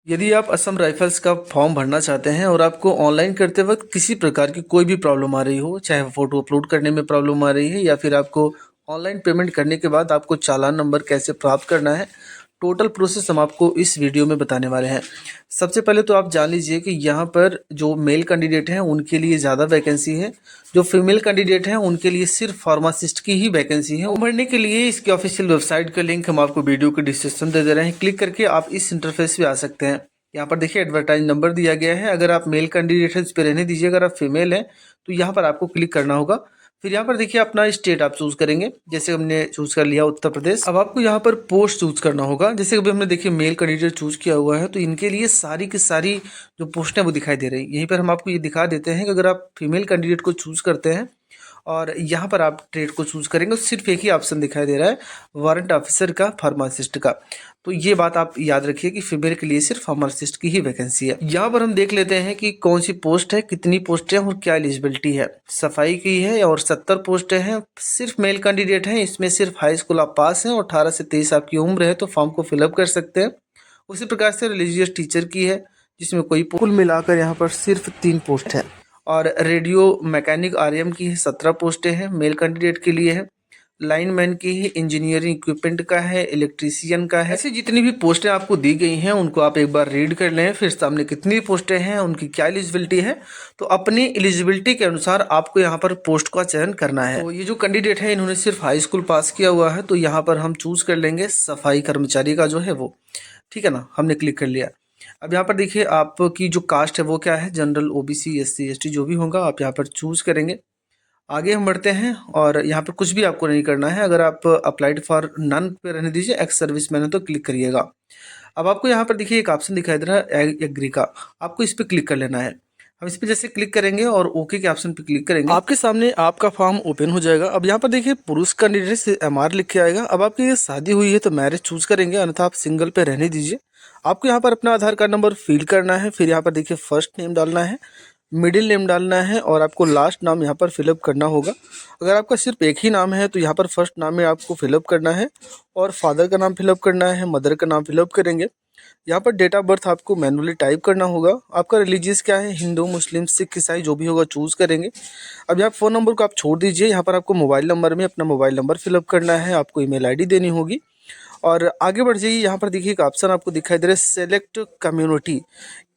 यदि आप असम राइफल्स का फॉर्म भरना चाहते हैं और आपको ऑनलाइन करते वक्त किसी प्रकार की कोई भी प्रॉब्लम आ रही हो, चाहे फ़ोटो अपलोड करने में प्रॉब्लम आ रही है या फिर आपको ऑनलाइन पेमेंट करने के बाद आपको चालान नंबर कैसे प्राप्त करना है, टोटल प्रोसेस हम आपको इस वीडियो में बताने वाले हैं। सबसे पहले तो आप जान लीजिए कि यहाँ पर जो मेल कैंडिडेट हैं उनके लिए ज़्यादा वैकेंसी है, जो फीमेल कैंडिडेट हैं उनके लिए सिर्फ फार्मासिस्ट की ही वैकेंसी है। भरने के लिए इसकी ऑफिशियल वेबसाइट का लिंक हम आपको वीडियो के डिस्क्रिप्शन दे रहे हैं, क्लिक करके आप इस इंटरफेस पे आ सकते हैं। यहाँ पर देखिए एडवर्टाइज नंबर दिया गया है। अगर आप मेल कैंडिडेट है इस पर रहने दीजिए, अगर आप फीमेल हैं तो यहाँ पर आपको क्लिक करना होगा। फिर यहाँ पर देखिए अपना स्टेट आप चूज़ करेंगे, जैसे हमने चूज़ कर लिया उत्तर प्रदेश। अब आपको यहाँ पर पोस्ट चूज़ करना होगा, जैसे अभी हमने देखिए मेल कैंडिडेट चूज़ किया हुआ है तो इनके लिए सारी की सारी जो पोस्ट है वो दिखाई दे रही है। यहीं पर हम आपको ये दिखा देते हैं कि अगर आप फीमेल कैंडिडेट को चूज़ करते हैं और यहाँ पर आप ट्रेड को चूज़ करेंगे तो सिर्फ एक ही ऑप्शन दिखाई दे रहा है, वारंट ऑफिसर का, फार्मासिस्ट का। तो ये बात आप याद रखिए कि फीमेल के लिए सिर्फ फार्मासिस्ट की ही वैकेंसी है। यहाँ पर हम देख लेते हैं कि कौन सी पोस्ट है, कितनी पोस्ट है और क्या एलिजिबिलिटी है। सफाई की है और 70 पोस्टें हैं, सिर्फ मेल कैंडिडेट हैं। इसमें सिर्फ हाई स्कूल आप पास हैं और 18 से 23 आपकी उम्र है तो फॉर्म को फिलअप कर सकते हैं। उसी प्रकार से रिलीजियस टीचर की है, जिसमें कोई कुल मिलाकर यहाँ पर सिर्फ 3 पोस्ट है। और रेडियो मैकेनिक आरएम की है, 17 पोस्टें हैं, मेल कैंडिडेट के लिए है। लाइनमैन की है, इंजीनियरिंग इक्विपमेंट का है, इलेक्ट्रीशियन का है। ऐसी जितनी भी पोस्टें आपको दी गई हैं उनको आप एक बार रीड कर लें, फिर सामने कितनी पोस्टें हैं, उनकी क्या एलिजिबिलिटी है, तो अपनी एलिजिबिलिटी के अनुसार आपको यहाँ पर पोस्ट का चयन करना है। तो ये जो कैंडिडेट है इन्होंने सिर्फ हाई स्कूल पास किया हुआ है तो यहाँ पर हम चूज कर लेंगे सफाई कर्मचारी का जो है वो, ठीक है ना। हमने क्लिक कर लिया। अब यहाँ पर देखिए आपकी जो कास्ट है वो क्या है, जनरल, ओबीसी, एससी, एसटी जो भी होगा आप यहाँ पर चूज करेंगे। आगे हम बढ़ते हैं और यहाँ पर कुछ भी आपको नहीं करना है। अगर आप अप्लाइड फॉर नन पे रहने दीजिए, एक्स सर्विस मैन है तो क्लिक करिएगा। अब आपको यहाँ पर देखिए एक ऑप्शन दिखाई दे रहा है एग्री का, आपको इस पर क्लिक कर लेना है। हम इस पर जैसे क्लिक करेंगे और ओके के ऑप्शन पे क्लिक करेंगे, आपके सामने आपका फॉर्म ओपन हो जाएगा। अब यहाँ पर देखिए पुरुष कैंडिडेट से एमआर लिख के आएगा। अब आपकी ये शादी हुई है तो मैरिज चूज करेंगे, अन्यथा आप सिंगल पे रहने दीजिए। आपको यहाँ पर अपना आधार कार्ड नंबर फिल करना है, फिर यहाँ पर देखिए फर्स्ट नेम डालना है, मिडिल नेम डालना है और आपको लास्ट नाम यहाँ पर फिलअप करना होगा। अगर आपका सिर्फ एक ही नाम है तो यहाँ पर फर्स्ट नाम में आपको फिलअप करना है और फादर का नाम फिलअप करना है, मदर का नाम फिलअप करेंगे। यहाँ पर डेट ऑफ बर्थ आपको मैनुअली टाइप करना होगा। आपका रिलीजियस क्या है, हिंदू, मुस्लिम, सिख, ईसाई जो भी होगा चूज़ करेंगे। अब यहाँ फ़ोन नंबर को आप छोड़ दीजिए, यहाँ पर आपको मोबाइल नंबर में अपना मोबाइल नंबर फिलअप करना है, आपको ईमेल आईडी देनी होगी और आगे बढ़ जाइए। यहाँ पर देखिए एक ऑप्शन आपको दिखाई दे रहा है सेलेक्ट कम्युनिटी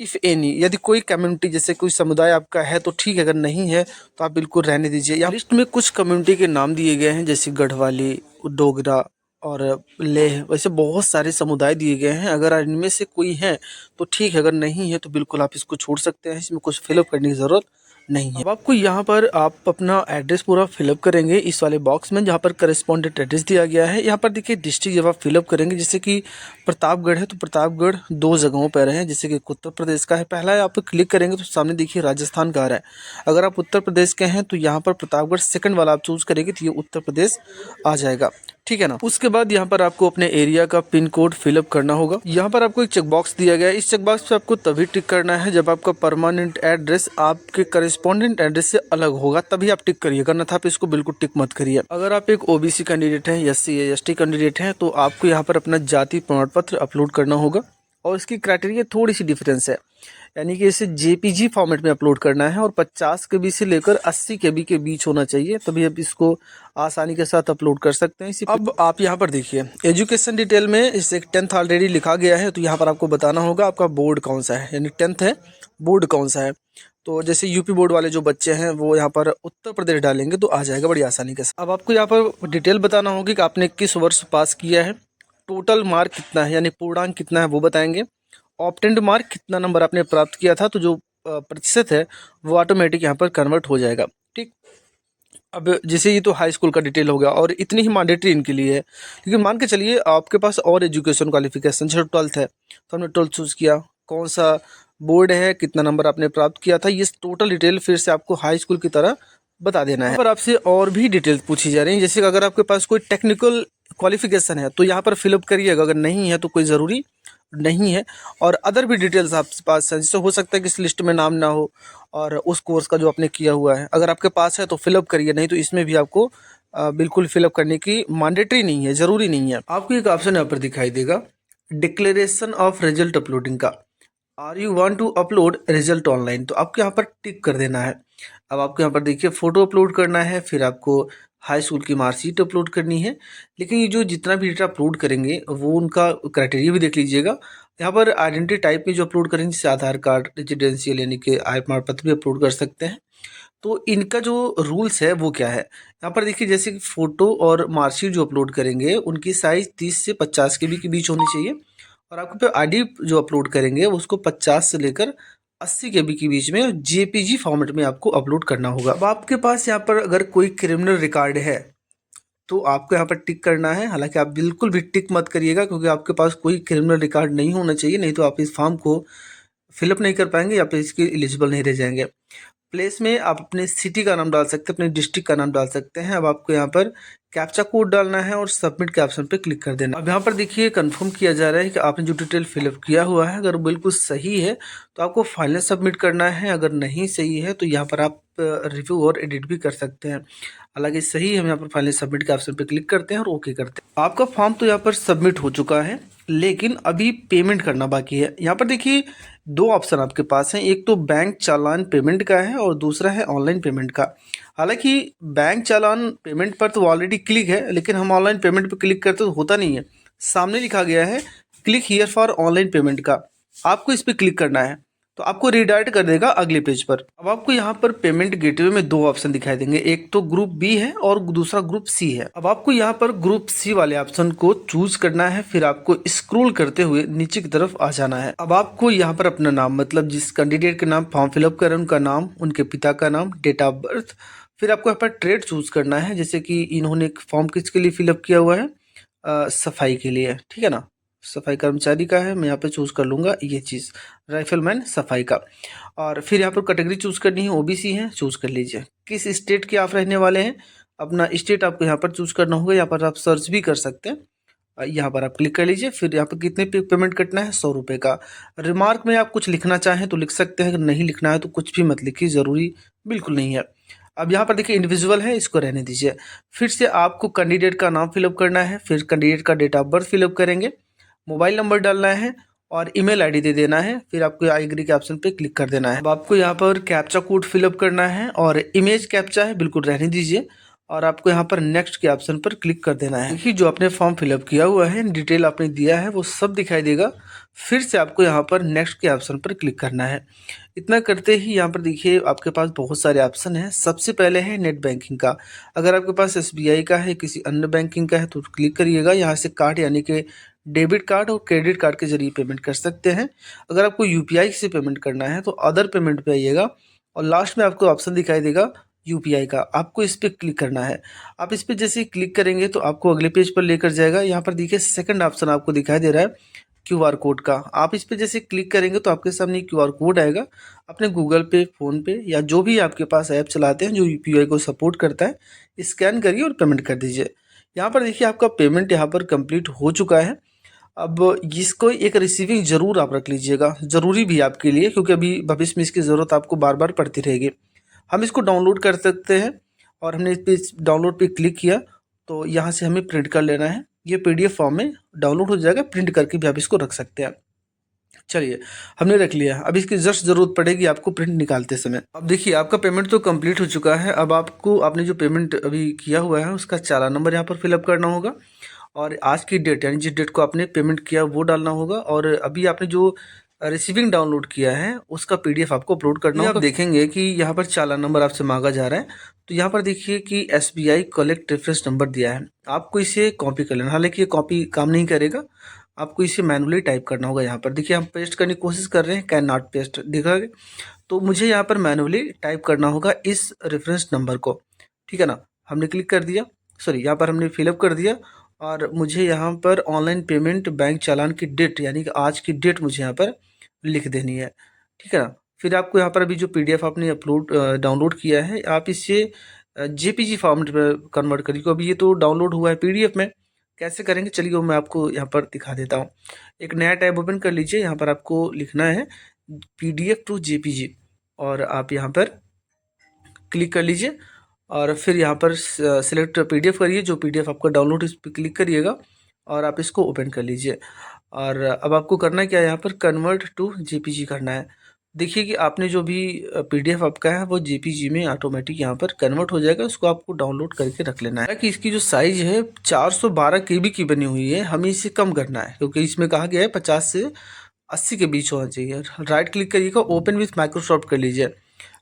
इफ़ एनी, यदि कोई कम्युनिटी जैसे कोई समुदाय आपका है तो ठीक है, अगर नहीं है तो आप बिल्कुल रहने दीजिए। यहाँ लिस्ट में कुछ कम्युनिटी के नाम दिए गए हैं जैसे गढ़वाली, डोगरा और लेह, वैसे बहुत सारे समुदाय दिए गए हैं। अगर इनमें से कोई है तो ठीक है, अगर नहीं है तो बिल्कुल आप इसको छोड़ सकते हैं, इसमें कुछ फिलअप करने की ज़रूरत नहीं है। अब आपको यहाँ पर आप अपना एड्रेस पूरा फिलअप करेंगे इस वाले बॉक्स में जहाँ पर करस्पॉन्डेंट एड्रेस दिया गया है। यहाँ पर देखिए डिस्ट्रिक्ट जब आप फिलअप करेंगे, जैसे कि प्रतापगढ़ है तो प्रतापगढ़ 2 जगहों पर है, जैसे कि उत्तर प्रदेश का है। पहला है आप क्लिक करेंगे तो सामने देखिए राजस्थान का आ रहा है। अगर आप उत्तर प्रदेश के हैं तो यहाँ पर प्रतापगढ़ सेकंड वाला आप चूज़ करेंगे तो ये उत्तर प्रदेश आ जाएगा, ठीक है ना। उसके बाद यहाँ पर आपको अपने एरिया का पिन कोड फिलअप करना होगा। यहाँ पर आपको एक चेकबॉक्स दिया गया है, इस चेकबॉक्स पे आपको तभी टिक करना है जब आपका परमानेंट एड्रेस आपके करस्पॉन्डेंट एड्रेस से अलग होगा, तभी आप टिक करिएगा, अन्यथा आप इसको बिल्कुल टिक मत करिए। अगर आप एक ओबीसी कैंडिडेट हैं, एससी या एसटी कैंडिडेट हैं तो आपको यहाँ पर अपना जाति प्रमाण पत्र अपलोड करना होगा और इसकी क्राइटेरिया थोड़ी सी डिफरेंस है, यानी कि इसे जेपीजी फॉर्मेट में अपलोड करना है और 50 केबी से लेकर 80 केबी के बीच होना चाहिए, तभी आप इसको आसानी के साथ अपलोड कर सकते हैं। अब आप यहाँ पर देखिए एजुकेशन डिटेल में इसे 10th ऑलरेडी लिखा गया है तो यहाँ पर आपको बताना होगा आपका बोर्ड कौन सा है, यानी 10th है, बोर्ड कौन सा है। तो जैसे यूपी बोर्ड वाले जो बच्चे हैं वो यहाँ पर उत्तर प्रदेश डालेंगे तो आ जाएगा बड़ी आसानी के साथ। अब आपको यहाँ पर डिटेल बताना होगी कि आपने किस वर्ष पास किया है, टोटल मार्क कितना है यानी पूर्णांक कितना है वो बताएंगे, ऑप्टेंड मार्क कितना नंबर आपने प्राप्त किया था, तो जो प्रतिशत है वो ऑटोमेटिक यहाँ पर कन्वर्ट हो जाएगा, ठीक। अब जैसे ये तो हाई स्कूल का डिटेल हो गया और इतनी ही मैंडेटरी इनके लिए है, लेकिन मान के चलिए आपके पास और एजुकेशन क्वालिफिकेशन, जैसे 12th है तो हमने 12th चूज़ किया, कौन सा बोर्ड है, कितना नंबर आपने प्राप्त किया था, ये टोटल डिटेल फिर से आपको हाई स्कूल की तरह बता देना है। पर आपसे और भी डिटेल पूछी जा रही है, जैसे अगर आपके पास कोई टेक्निकल क्वालिफिकेशन है तो यहाँ पर फिलअप करिएगा, अगर नहीं है तो कोई ज़रूरी नहीं है। और अदर भी डिटेल्स आपके पास है, जिससे हो सकता है कि इस लिस्ट में नाम ना हो और उस कोर्स का जो आपने किया हुआ है अगर आपके पास है तो फिलअप करिए, नहीं तो इसमें भी आपको बिल्कुल फिलअप करने की मैंडेटरी नहीं है, ज़रूरी नहीं है। आपको एक ऑप्शन यहाँ पर दिखाई देगा डिक्लेरेशन ऑफ रिजल्ट अपलोडिंग का, are you want to upload result online, तो आपको यहाँ पर टिक कर देना है। अब आपको यहाँ पर देखिए फ़ोटो अपलोड करना है, फिर आपको हाई स्कूल की मार्कशीट अपलोड करनी है। लेकिन ये जो जितना भी डेटा अपलोड करेंगे वो उनका क्राइटेरिया भी देख लीजिएगा। यहाँ पर आइडेंटिटी टाइप में जो अपलोड करेंगे, जैसे आधार कार्ड, रेजिडेंशियल यानी कि आय प्रमाण पत्र भी अपलोड कर सकते हैं। तो इनका जो रूल्स है वो क्या है, यहाँ पर देखिए जैसे कि फ़ोटो और मार्कशीट जो अपलोड करेंगे उनकी साइज़ 30 से 50 के बीच होनी चाहिए। और आपको पे आईडी जो अपलोड करेंगे उसको 50 से लेकर 80 केबी के बीच में जेपीजी फॉर्मेट में आपको अपलोड करना होगा। अब आपके पास यहाँ पर अगर कोई क्रिमिनल रिकॉर्ड है तो आपको यहाँ पर टिक करना है। हालांकि आप बिल्कुल भी टिक मत करिएगा, क्योंकि आपके पास कोई क्रिमिनल रिकॉर्ड नहीं होना चाहिए, नहीं तो आप इस फॉर्म को फिलअप नहीं कर पाएंगे या फिर इसके एलिजिबल नहीं रह जाएंगे। प्लेस में आप अपने सिटी का नाम डाल सकते हैं, अपने डिस्ट्रिक्ट का नाम डाल सकते हैं। अब आपको यहाँ पर कैप्चा कोड डालना है और सबमिट के ऑप्शन पे क्लिक कर देना। अब यहाँ पर देखिए कंफर्म किया जा रहा है कि आपने जो डिटेल फिलअप किया हुआ है अगर बिल्कुल सही है तो आपको फाइनल सबमिट करना है, अगर नहीं सही है तो यहाँ पर आप रिव्यू और एडिट भी कर सकते हैं। हालांकि सही है, हम यहाँ पर फाइनल सबमिट के ऑप्शन पे क्लिक करते हैं और ओके करते हैं। आपका फॉर्म तो यहाँ पर सबमिट हो चुका है, लेकिन अभी पेमेंट करना बाकी है। यहाँ पर देखिए दो ऑप्शन आपके पास हैं, एक तो बैंक चालान पेमेंट का है और दूसरा है ऑनलाइन पेमेंट का। हालांकि बैंक चालान पेमेंट पर तो ऑलरेडी क्लिक है, लेकिन हम ऑनलाइन पेमेंट पर क्लिक करते तो होता नहीं है। सामने लिखा गया है click here for online payment का, आपको इस पर क्लिक करना है तो आपको रिडायरेक्ट कर देगा अगले पेज पर। अब आपको यहाँ पर पेमेंट गेटवे में दो ऑप्शन दिखाई देंगे, एक तो ग्रुप बी है और दूसरा ग्रुप सी है। अब आपको यहाँ पर ग्रुप सी वाले ऑप्शन को चूज करना है, फिर आपको स्क्रॉल करते हुए नीचे की तरफ आ जाना है। अब आपको यहाँ पर अपना नाम, मतलब जिस कैंडिडेट के नाम फॉर्म फिलअप कर रहे हैं उनका नाम, उनके पिता का नाम, डेट ऑफ बर्थ, फिर आपको यहाँ पर ट्रेड चूज करना है। जैसे कि इन्होंने फॉर्म किसके लिए फिलअप किया हुआ है, सफाई के लिए, ठीक है ना, सफाई कर्मचारी का है। मैं यहाँ पे चूज़ कर लूँगा ये चीज़, राइफलमैन सफाई का। और फिर यहाँ पर कैटेगरी चूज़ करनी है, ओबीसी है, चूज़ कर लीजिए। किस स्टेट के आप रहने वाले हैं, अपना स्टेट आपको यहाँ पर चूज़ करना होगा। यहाँ पर आप सर्च भी कर सकते हैं। यहाँ पर आप क्लिक कर लीजिए, फिर यहाँ पर कितने पे पेमेंट कटना है, 100 रुपये का। रिमार्क में आप कुछ लिखना चाहें तो लिख सकते हैं, अगर नहीं लिखना है तो कुछ भी मत लिखिए, ज़रूरी बिल्कुल नहीं है। अब यहाँ पर देखिए इंडिविजुअल है, इसको रहने दीजिए। फिर से आपको कैंडिडेट का नाम फिलअप करना है, फिर कैंडिडेट का डेट ऑफ बर्थ फिलअप करेंगे, मोबाइल नंबर डालना है और ईमेल आईडी दे देना है। फिर आपको आई एग्री के ऑप्शन पे क्लिक कर देना है। अब आपको यहाँ पर कैप्चा कोड फिलअप करना है और इमेज कैप्चा है, बिल्कुल रहने दीजिए। और आपको यहाँ पर नेक्स्ट के ऑप्शन पर क्लिक कर देना है। देखिए जो आपने फॉर्म फिलअप किया हुआ है, डिटेल आपने दिया है, वो सब दिखाई देगा। फिर से आपको यहाँ पर नेक्स्ट के ऑप्शन पर क्लिक करना है। इतना करते ही यहाँ पर देखिए आपके पास बहुत सारे ऑप्शन हैं। सबसे पहले है नेट बैंकिंग का। अगर आपके पास एसबीआई का है, किसी अन्य बैंकिंग का है तो क्लिक करिएगा। यहाँ से कार्ड यानी कि डेबिट कार्ड और क्रेडिट कार्ड के जरिए पेमेंट कर सकते हैं। अगर आपको यूपीआई से पेमेंट करना है तो अदर पेमेंट पे आइएगा और लास्ट में आपको ऑप्शन दिखाई देगा यूपीआई का, आपको इस पर क्लिक करना है। आप इस पर जैसे ही क्लिक करेंगे तो आपको अगले पेज पर लेकर जाएगा। यहाँ पर देखिए सेकंड ऑप्शन आपको दिखाई दे रहा है क्यूआर कोड का। आप इस पर जैसे क्लिक करेंगे तो आपके सामने क्यूआर कोड आएगा। अपने गूगल पे, फ़ोन पे या जो भी आपके पास ऐप चलाते हैं जो यूपीआई को सपोर्ट करता है, स्कैन करिए और पेमेंट कर दीजिए। यहाँ पर देखिए आपका पेमेंट यहाँ पर कंप्लीट हो चुका है। अब इसको एक रिसीविंग ज़रूर आप रख लीजिएगा, ज़रूरी भी आपके लिए, क्योंकि अभी भविष्य में इसकी ज़रूरत आपको बार बार पड़ती रहेगी। हम इसको डाउनलोड कर सकते हैं और हमने इस पे डाउनलोड पे क्लिक किया तो यहाँ से हमें प्रिंट कर लेना है। ये पीडीएफ फॉर्म में डाउनलोड हो जाएगा, प्रिंट करके भी आप इसको रख सकते हैं। चलिए हमने रख लिया, अब इसकी जस्ट ज़रूरत पड़ेगी आपको प्रिंट निकालते समय। अब देखिए आपका पेमेंट तो कंप्लीट हो चुका है। अब आपको आपने जो पेमेंट अभी किया हुआ है उसका चालान नंबर यहाँ पर फिलअप करना होगा और आज की डेट यानी जिस डेट को आपने पेमेंट किया वो डालना होगा। और अभी आपने जो रिसीविंग डाउनलोड किया है उसका पीडीएफ आपको अपलोड करना होगा। आप देखेंगे कि यहाँ पर चालान नंबर आपसे मांगा जा रहा है, तो यहाँ पर देखिए कि एसबीआई कलेक्ट रेफरेंस नंबर दिया है, आपको इसे कॉपी कर लेना। हालांकि ये कॉपी काम नहीं करेगा, आपको इसे मैनुअली टाइप करना होगा। यहाँ पर देखिए हम पेस्ट करने की कोशिश कर रहे हैं, कैन नॉट पेस्ट दिखा, तो मुझे यहाँ पर मैनुअली टाइप करना होगा इस रेफरेंस नंबर को, ठीक है ना। हमने क्लिक कर दिया, सॉरी यहाँ पर हमने फिलअप कर दिया और मुझे यहाँ पर ऑनलाइन पेमेंट बैंक चालान की डेट यानी कि आज की डेट मुझे यहाँ पर लिख देनी है, ठीक है ना। फिर आपको यहाँ पर अभी जो पीडीएफ आपने डाउनलोड किया है आप इसे जेपीजी फॉर्मेट में कन्वर्ट करिए। अभी ये तो डाउनलोड हुआ है पीडीएफ में, कैसे करेंगे चलिए वो मैं आपको यहाँ पर दिखा देता हूँ। एक नया टैब ओपन कर लीजिए, यहाँ पर आपको लिखना है पीडीएफ टू जेपीजी और आप यहाँ पर क्लिक कर लीजिए और फिर यहाँ पर सिलेक्ट पीडीएफ करिए। जो पीडीएफ आपका डाउनलोड इस पर क्लिक करिएगा और आप इसको ओपन कर लीजिए। और अब आपको करना क्या है, यहाँ पर कन्वर्ट टू जेपीजी करना है। देखिए कि आपने जो भी पीडीएफ आपका है वो जेपीजी में ऑटोमेटिक यहाँ पर कन्वर्ट हो जाएगा। उसको आपको डाउनलोड करके रख लेना है कि इसकी जो साइज है 412 केबी की बनी हुई है, हमें इसे कम करना है क्योंकि इसमें कहा गया है 50 से 80 के बीच होना चाहिए। राइट क्लिक करिएगा, ओपन विथ माइक्रोसॉफ्ट कर लीजिए।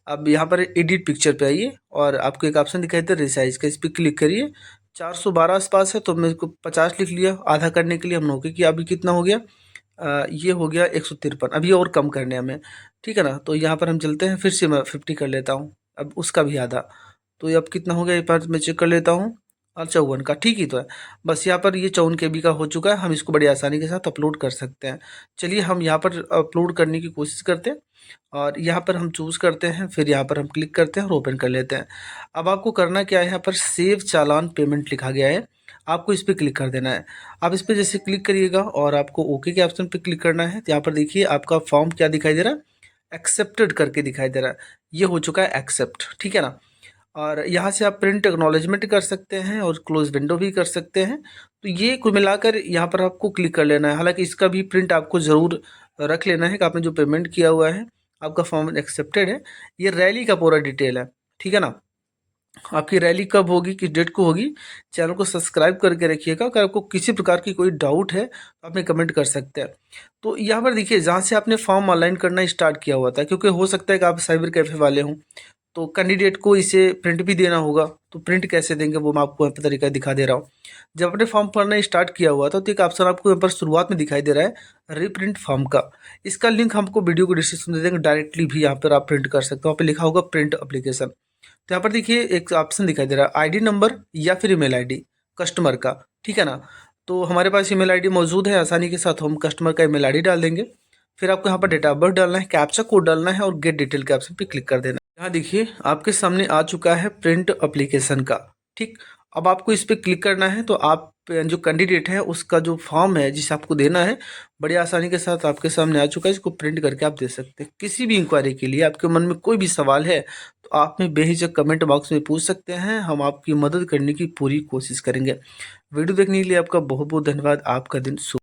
अब यहाँ पर एडिट पिक्चर पे आइए और आपको एक ऑप्शन दिखाई दे रिसाइज का, इस पर क्लिक करिए। 412 आसपास है तो मैं इसको 50 लिख लिया। आधा करने के लिए हमने ओके किया। अभी कितना हो गया, ये हो गया 153। अभी और कम करने हमें, ठीक है ना। तो यहाँ पर हम चलते हैं, फिर से मैं 50 कर लेता हूँ, अब उसका भी आधा। तो ये अब कितना हो गया, एक बार मैं चेक कर लेता हूँ। और 54 का, ठीक ही तो है। बस यहाँ पर ये 54 केबी का हो चुका है, हम इसको बड़ी आसानी के साथ अपलोड कर सकते हैं। चलिए हम यहाँ पर अपलोड करने की कोशिश करते हैं और यहाँ पर हम चूज़ करते हैं, फिर यहाँ पर हम क्लिक करते हैं और ओपन कर लेते हैं। अब आपको करना क्या है, यहाँ पर सेव चालान पेमेंट लिखा गया है, आपको इस पर क्लिक कर देना है। आप इस पर जैसे क्लिक करिएगा और आपको ओके के ऑप्शन पर क्लिक करना है, तो यहाँ पर देखिए आपका फॉर्म क्या दिखाई दे रहा है, एक्सेप्टेड करके दिखाई दे रहा है। ये हो चुका है एक्सेप्ट, ठीक है ना। और यहाँ से आप प्रिंट एक्नॉलेजमेंट कर सकते हैं और क्लोज विंडो भी कर सकते हैं। तो ये कुल मिलाकर यहाँ पर आपको क्लिक कर लेना है। हालांकि इसका भी प्रिंट आपको ज़रूर रख लेना है कि आपने जो पेमेंट किया हुआ है, आपका फॉर्म एक्सेप्टेड है। ये रैली का पूरा डिटेल है, ठीक है ना। आपकी रैली कब होगी, किस डेट को होगी, चैनल को सब्सक्राइब करके रखिएगा। अगर आपको किसी प्रकार की कोई डाउट है तो आप में कमेंट कर सकते हैं। तो यहाँ पर देखिए, जहाँ से आपने फॉर्म ऑनलाइन करना स्टार्ट किया हुआ था, क्योंकि हो सकता है कि आप साइबर कैफ़े वाले हों, तो कैंडिडेट को इसे प्रिंट भी देना होगा। तो प्रिंट कैसे देंगे वो मैं आपको यहाँ पर तरीका दिखा दे रहा हूँ। जब आपने फॉर्म भरना स्टार्ट किया हुआ था तो एक ऑप्शन आपको यहाँ पर शुरुआत में दिखाई दे रहा है रीप्रिंट फॉर्म का। इसका लिंक हमको वीडियो को डिस्क्रिप्शन में दे देंगे, डायरेक्टली भी यहाँ पर आप प्रिंट कर सकते हो। वहाँ पर लिखा होगा प्रिंट एप्लीकेशन। तो यहाँ पर देखिए एक ऑप्शन दिखाई दे रहा है आईडी नंबर या फिर ईमेल आईडी कस्टमर का, ठीक है ना। तो हमारे पास ईमेल आईडी मौजूद है, आसानी के साथ हम कस्टमर का ईमेल आईडी डाल देंगे। फिर आपको यहाँ पर डेट ऑफ बर्थ डालना है, कैप्चा कोड डालना है और गेट डिटेल के ऑप्शन पर क्लिक कर देना है। यहाँ देखिए आपके सामने आ चुका है प्रिंट एप्लीकेशन का, ठीक। अब आपको इस पर क्लिक करना है तो आप जो कैंडिडेट है उसका जो फॉर्म है जिसे आपको देना है, बड़ी आसानी के साथ आपके सामने आ चुका है। इसको प्रिंट करके आप दे सकते हैं। किसी भी इंक्वायरी के लिए आपके मन में कोई भी सवाल है तो आप में बेहिचक कमेंट बॉक्स में पूछ सकते हैं, हम आपकी मदद करने की पूरी कोशिश करेंगे। वीडियो देखने के लिए आपका बहुत बहुत धन्यवाद। आपका दिन शुभ।